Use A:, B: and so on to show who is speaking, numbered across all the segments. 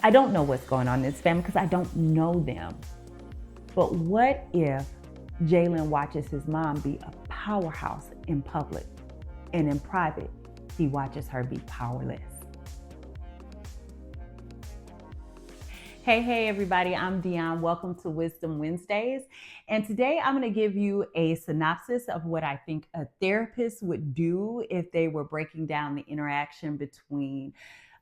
A: I don't know what's going on in this family because I don't know them. But what if Jaylen watches his mom be a powerhouse in public and in private, he watches her be powerless? Hey, everybody, I'm Deon. Welcome to Wisdom Wednesdays. And today I'm going to give you a synopsis of what I think a therapist would do if they were breaking down the interaction between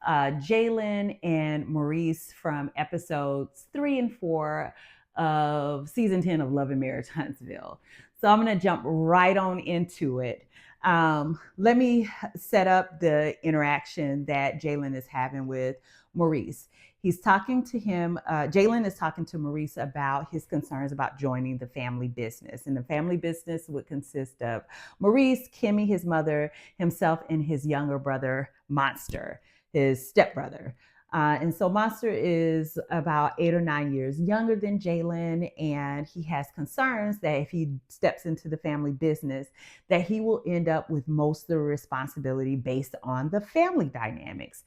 A: Jaylin and Maurice from episodes 3 and 4 of season 10 of Love Marriage Huntsville. So I'm going to jump right on into it. Let me set up the interaction that Jaylin is having with Maurice. He's talking to him. Jaylen is talking to Maurice about his concerns about joining the family business. And the family business would consist of Maurice, Kimmy, his mother, himself, and his younger brother, Monster, his stepbrother. And so Monster is about 8 or 9 years younger than Jaylen, and he has concerns that if he steps into the family business, that he will end up with most of the responsibility based on the family dynamics.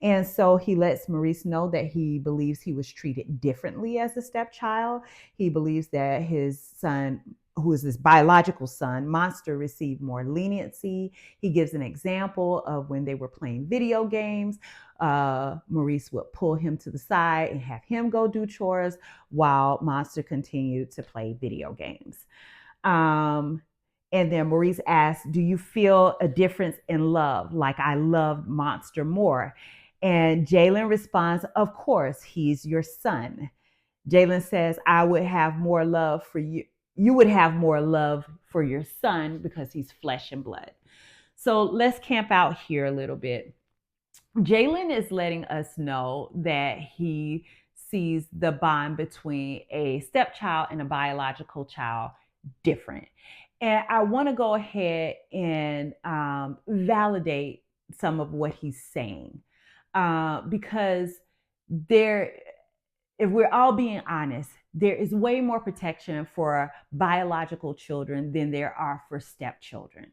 A: And so he lets Maurice know that he believes he was treated differently as a stepchild. He believes that his son, who is his biological son, Monster, received more leniency. He gives an example of when they were playing video games. Maurice would pull him to the side and have him go do chores while Monster continued to play video games. Um, and then Maurice asks, "Do you feel a difference in love? Like I loved Monster more?" And Jaylen responds, "Of course, he's your son." Jaylen says, "I would have more love for you. You would have more love for your son because he's flesh and blood." So let's camp out here a little bit. Jaylen is letting us know that he sees the bond between a stepchild and a biological child different. And I want to go ahead and validate some of what he's saying, because there, if we're all being honest, there is way more protection for biological children than there are for stepchildren.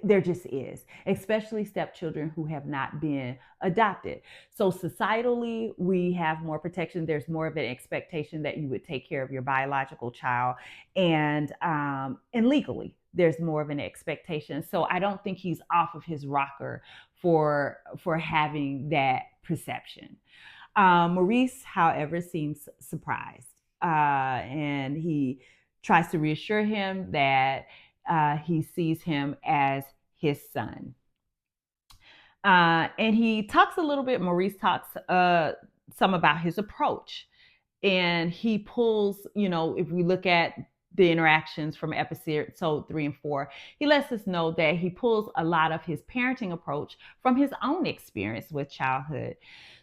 A: There just is, especially stepchildren who have not been adopted. So societally, we have more protection. There's more of an expectation that you would take care of your biological child, and legally, there's more of an expectation. So I don't think he's off of his rocker for having that perception. Maurice, however, seems surprised, and he tries to reassure him that he sees him as his son. And he talks a little bit, Maurice talks some about his approach. And he pulls, if we look at the interactions from episode 3 and 4, he lets us know that he pulls a lot of his parenting approach from his own experience with childhood.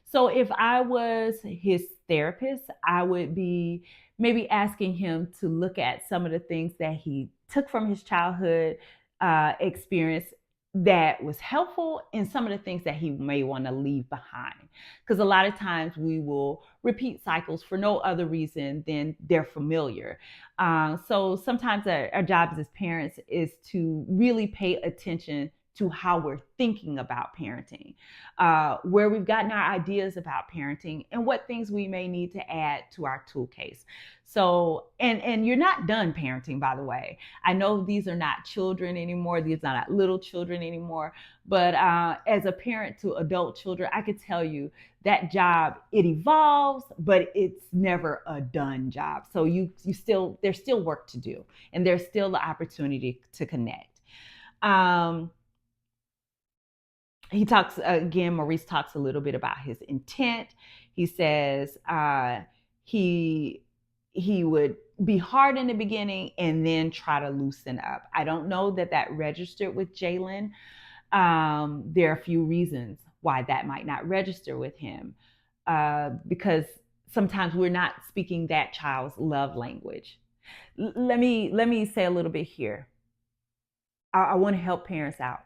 A: So if I was his therapist, I would be maybe asking him to look at some of the things that he took from his childhood experience that was helpful, and some of the things that he may want to leave behind. Because a lot of times we will repeat cycles for no other reason than they're familiar. So sometimes our job as parents is to really pay attention to how we're thinking about parenting, where we've gotten our ideas about parenting, and what things we may need to add to our tool case. So, and you're not done parenting, by the way. I know these are not children anymore. These are not little children anymore. But as a parent to adult children, I could tell you that job, it evolves, but it's never a done job. So there's still work to do, and there's still the opportunity to connect. He talks again, Maurice talks a little bit about his intent. He says he would be hard in the beginning and then try to loosen up. I don't know that registered with Jaylen. There are a few reasons why that might not register with him, because sometimes we're not speaking that child's love language. Let me say a little bit here. I want to help parents out.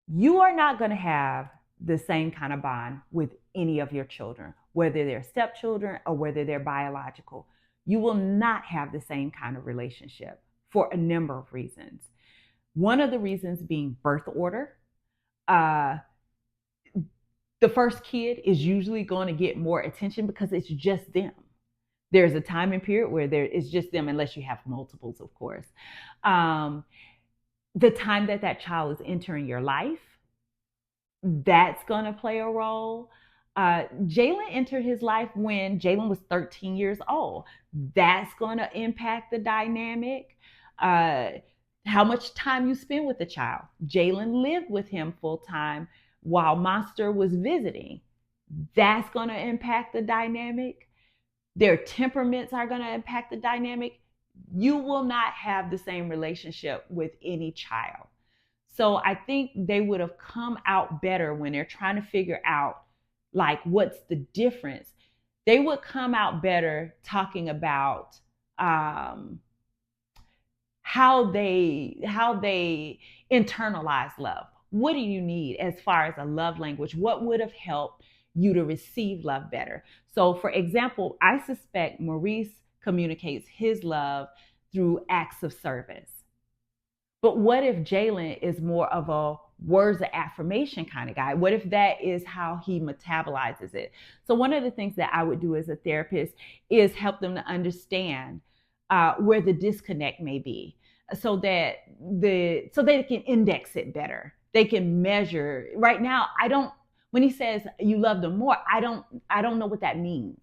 A: You are not going to have the same kind of bond with any of your children, whether they're stepchildren or whether they're biological. You will not have the same kind of relationship for a number of reasons. One of the reasons being birth order. Uh, The first kid is usually going to get more attention because it's just them. There's a time and period where there is just them, unless you have multiples, of course. Um, the time that that child is entering your life, that's going to play a role. Jaylen entered his life when Jaylen was 13 years old. That's going to impact the dynamic. Uh, how much time you spend with the child. Jaylen lived with him full time while Monster was visiting. That's going to impact the dynamic. Their temperaments are going to impact the dynamic. You will not have the same relationship with any child. So I think they would have come out better when they're trying to figure out, like, what's the difference. They would come out better talking about how they internalize love. What do you need as far as a love language? What would have helped you to receive love better? So, for example, I suspect Maurice communicates his love through acts of service. But what if Jaylen is more of a words of affirmation kind of guy? What if that is how he metabolizes it? So one of the things that I would do as a therapist is help them to understand where the disconnect may be, so that they can index it better. They can measure. Right now, I don't. When he says you love them more, I don't know what that means.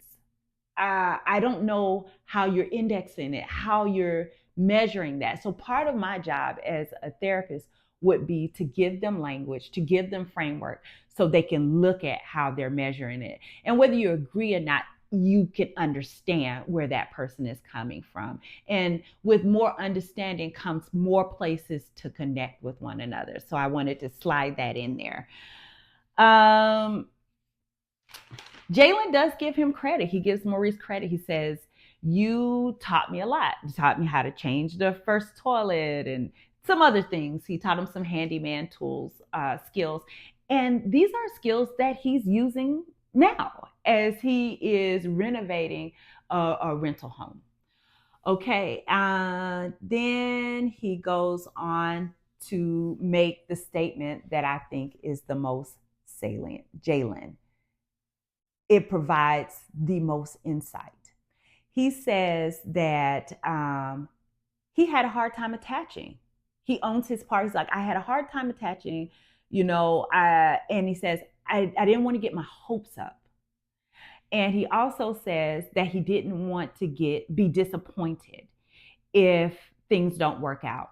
A: I don't know how you're indexing it, how you're measuring that. So part of my job as a therapist would be to give them language, to give them framework so they can look at how they're measuring it. And whether you agree or not, you can understand where that person is coming from. And with more understanding comes more places to connect with one another. So I wanted to slide that in there. Jaylen does give him credit. He gives Maurice credit. He says, you taught me a lot. You taught me how to change the first toilet and some other things. He taught him some handyman tools, skills. And these are skills that he's using now as he is renovating a rental home. Okay, then he goes on to make the statement that I think is the most salient. Jaylen, it provides the most insight. He says that he had a hard time attaching. He owns his part. He's like, I had a hard time attaching, and he says, I didn't want to get my hopes up. And he also says that he didn't want to be disappointed if things don't work out.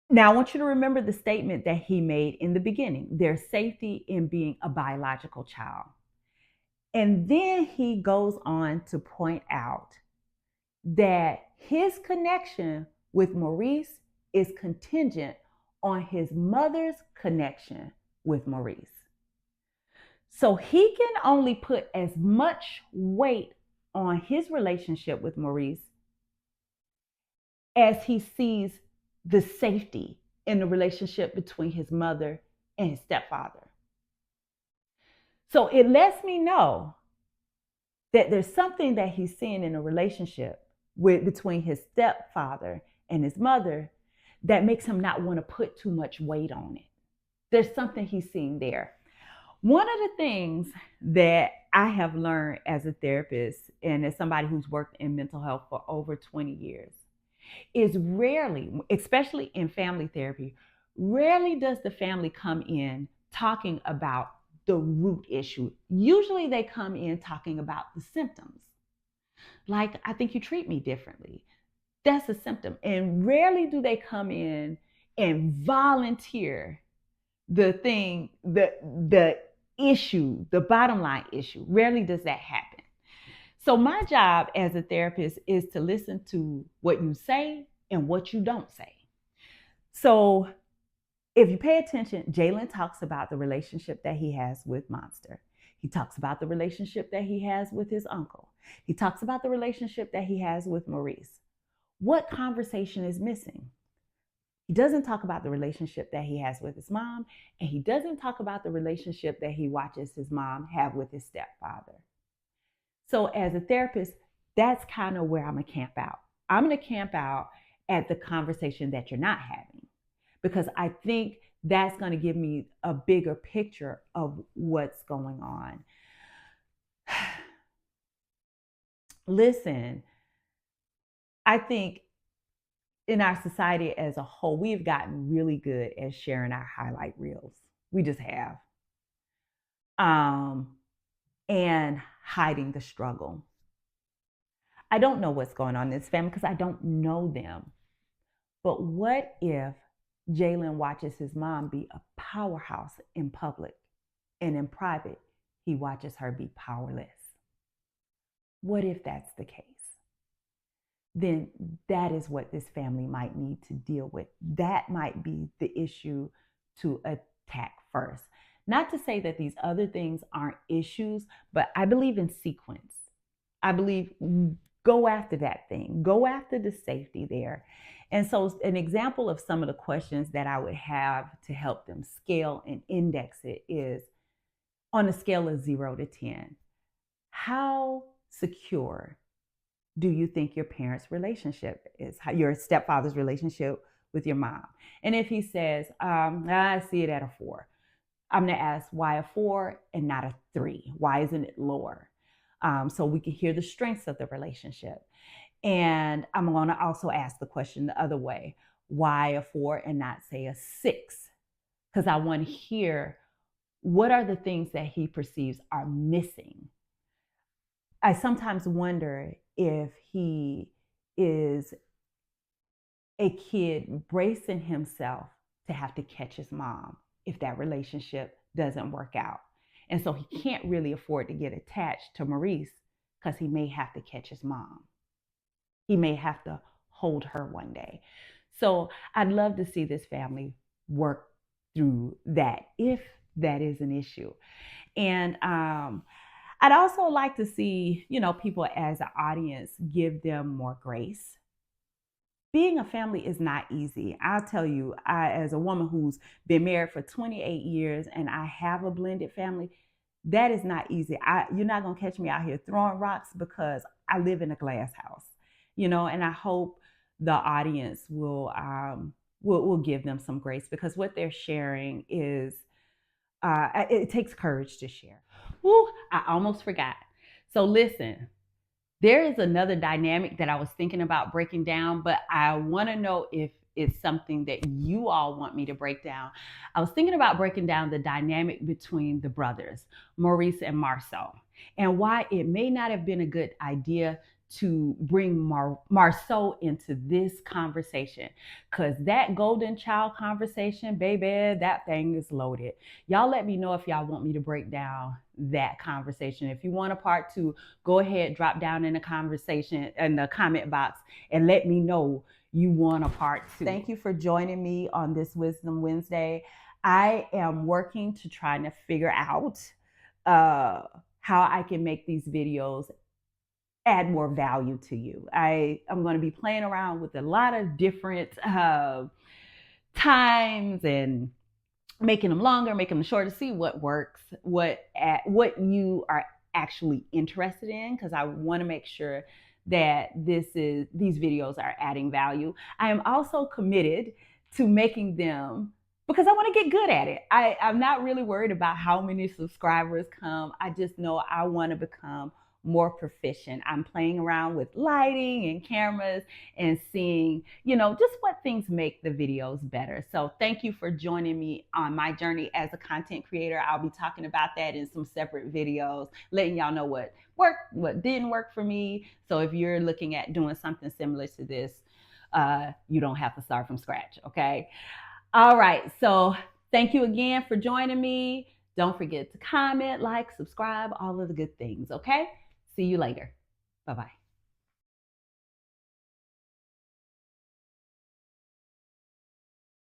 A: Now, I want you to remember the statement that he made in the beginning. There's safety in being a biological child. And then he goes on to point out that his connection with Maurice is contingent on his mother's connection with Maurice. So he can only put as much weight on his relationship with Maurice as he sees the safety in the relationship between his mother and his stepfather. So it lets me know that there's something that he's seeing in a relationship between his stepfather and his mother that makes him not want to put too much weight on it. There's something he's seeing there. One of the things that I have learned as a therapist and as somebody who's worked in mental health for over 20 years is rarely, especially in family therapy, rarely does the family come in talking about the root issue. Usually they come in talking about the symptoms. Like, I think you treat me differently. That's a symptom. And rarely do they come in and volunteer the thing, the issue, the bottom line issue. Rarely does that happen. So my job as a therapist is to listen to what you say and what you don't say. So if you pay attention, Jaylen talks about the relationship that he has with Monster. He talks about the relationship that he has with his uncle. He talks about the relationship that he has with Maurice. What conversation is missing? He doesn't talk about the relationship that he has with his mom, and he doesn't talk about the relationship that he watches his mom have with his stepfather. So as a therapist, that's kind of where I'm going to camp out. I'm going to camp out at the conversation that you're not having, because I think that's going to give me a bigger picture of what's going on. Listen, I think in our society as a whole, we've gotten really good at sharing our highlight reels. We just have. And hiding the struggle. I don't know what's going on in this family because I don't know them. But what if Jaylen watches his mom be a powerhouse in public and in private, he watches her be powerless? What if that's the case? Then that is what this family might need to deal with. That might be the issue to attack first. Not to say that these other things aren't issues, but I believe in sequence. I believe go after that thing, go after the safety there. And so, an example of some of the questions that I would have to help them scale and index it is on a scale of 0 to 10. How secure do you think your parents' relationship is, your stepfather's relationship with your mom? And if he says, I see it at a 4, I'm going to ask why a 4 and not a 3? Why isn't it lower? So we can hear the strengths of the relationship. And I'm going to also ask the question the other way, why a 4 and not say a 6? Because I want to hear what are the things that he perceives are missing. I sometimes wonder if he is a kid bracing himself to have to catch his mom if that relationship doesn't work out. And so he can't really afford to get attached to Maurice because he may have to catch his mom. He may have to hold her one day. So I'd love to see this family work through that if that is an issue. And I'd also like to see, people as an audience give them more grace. Being a family is not easy. I'll tell you, as a woman who's been married for 28 years and I have a blended family, that is not easy. You're not going to catch me out here throwing rocks because I live in a glass house, and I hope the audience will give them some grace because what they're sharing is, it takes courage to share. Ooh, I almost forgot. So listen, there is another dynamic that I was thinking about breaking down, but I want to know if it's something that you all want me to break down. I was thinking about breaking down the dynamic between the brothers, Maurice and Marceau, and why it may not have been a good idea to bring Marceau into this conversation, because that golden child conversation, baby, that thing is loaded. Y'all let me know if y'all want me to break down that conversation. If you want a part 2, go ahead, drop down in the conversation in the comment box and let me know you want a part 2. Thank you for joining me on this Wisdom Wednesday. I am working to try to figure out how I can make these videos add more value to you. I'm going to be playing around with a lot of different times and making them longer, making them shorter, see what works, what you are actually interested in, because I want to make sure that these videos are adding value. I am also committed to making them because I want to get good at it. I'm not really worried about how many subscribers come. I just know I want to become more proficient. I'm playing around with lighting and cameras and seeing, just what things make the videos better. So thank you for joining me on my journey as a content creator. I'll be talking about that in some separate videos, letting y'all know what worked, what didn't work for me. So if you're looking at doing something similar to this, you don't have to start from scratch, okay? All right, so thank you again for joining me. Don't forget to comment, like, subscribe, all of the good things, okay? See you later. Bye-bye.